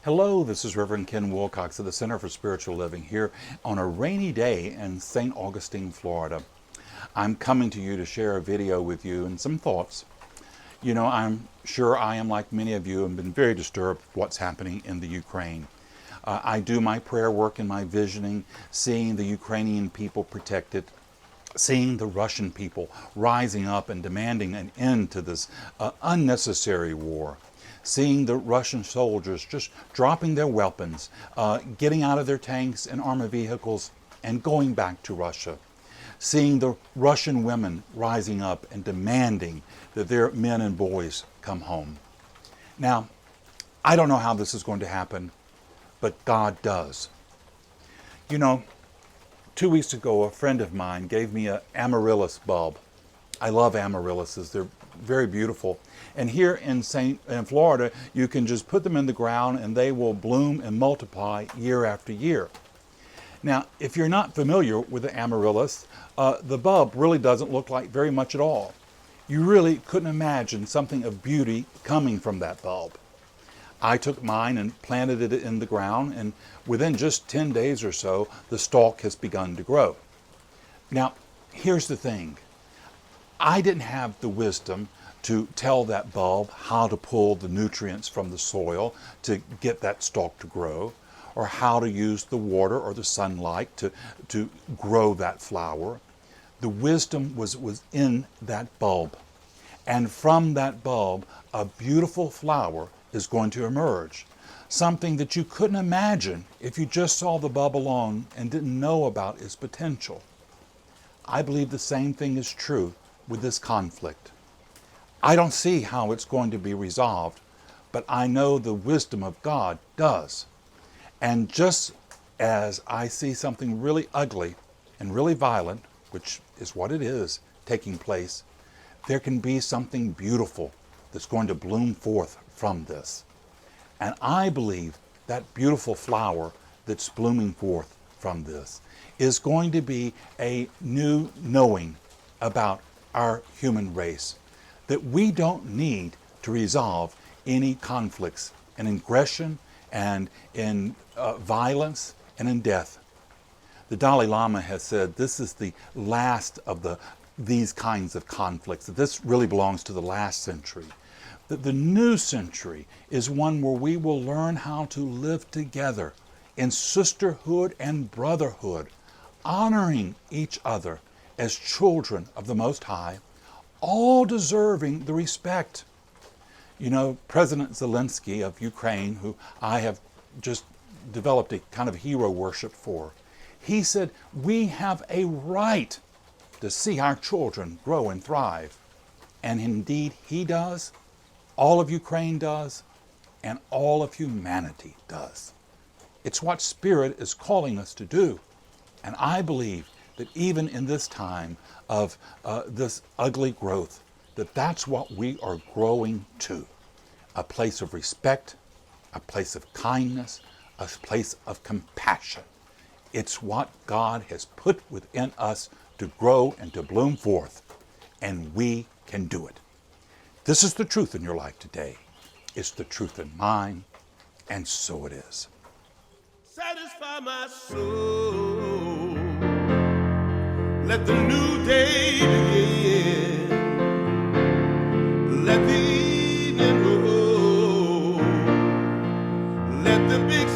Hello, this is Reverend Ken Wilcox of the Center for Spiritual Living here on a rainy day in St. Augustine, Florida. I'm coming to you to share a video with you and some thoughts. You know, I'm sure I am like many of you and been very disturbed with what's happening in the Ukraine. I do my prayer work and my visioning, seeing the Ukrainian people protected, seeing the Russian people rising up and demanding an end to this unnecessary war. Seeing the Russian soldiers just dropping their weapons, getting out of their tanks and armored vehicles and going back to Russia. Seeing the Russian women rising up and demanding that their men and boys come home. Now, I don't know how this is going to happen, but God does. You know, 2 weeks ago, a friend of mine gave me an amaryllis bulb. I love amaryllises. They're very beautiful. And here in Florida, you can just put them in the ground and they will bloom and multiply year after year. Now, if you're not familiar with the amaryllis, the bulb really doesn't look like very much at all. You really couldn't imagine something of beauty coming from that bulb. I took mine and planted it in the ground, and within just 10 days or so, the stalk has begun to grow. Now, here's the thing. I didn't have the wisdom to tell that bulb how to pull the nutrients from the soil to get that stalk to grow, or how to use the water or the sunlight to grow that flower. The wisdom was in that bulb. And from that bulb, a beautiful flower is going to emerge. Something that you couldn't imagine if you just saw the bulb alone and didn't know about its potential. I believe the same thing is true with this conflict. I don't see how it's going to be resolved, but I know the wisdom of God does. And just as I see something really ugly and really violent, which is what it is, taking place, there can be something beautiful that's going to bloom forth from this. And I believe that beautiful flower that's blooming forth from this is going to be a new knowing about our human race, that we don't need to resolve any conflicts and aggression and in violence and in death. The Dalai Lama has said this is the last of these kinds of conflicts, that this really belongs to the last century. That the new century is one where we will learn how to live together in sisterhood and brotherhood, honoring each other as children of the Most High, all deserving the respect. You know, President Zelensky of Ukraine, who I have just developed a kind of hero worship for, he said, we have a right to see our children grow and thrive. And indeed, he does, all of Ukraine does, and all of humanity does. It's what Spirit is calling us to do. And I believe that even in this time of this ugly growth, that's what we are growing to. A place of respect, a place of kindness, a place of compassion. It's what God has put within us to grow and to bloom forth, and we can do it. This is the truth in your life today. It's the truth in mine, and so it is. Satisfy my soul. Let the new day begin. Let the evening roll. Let the big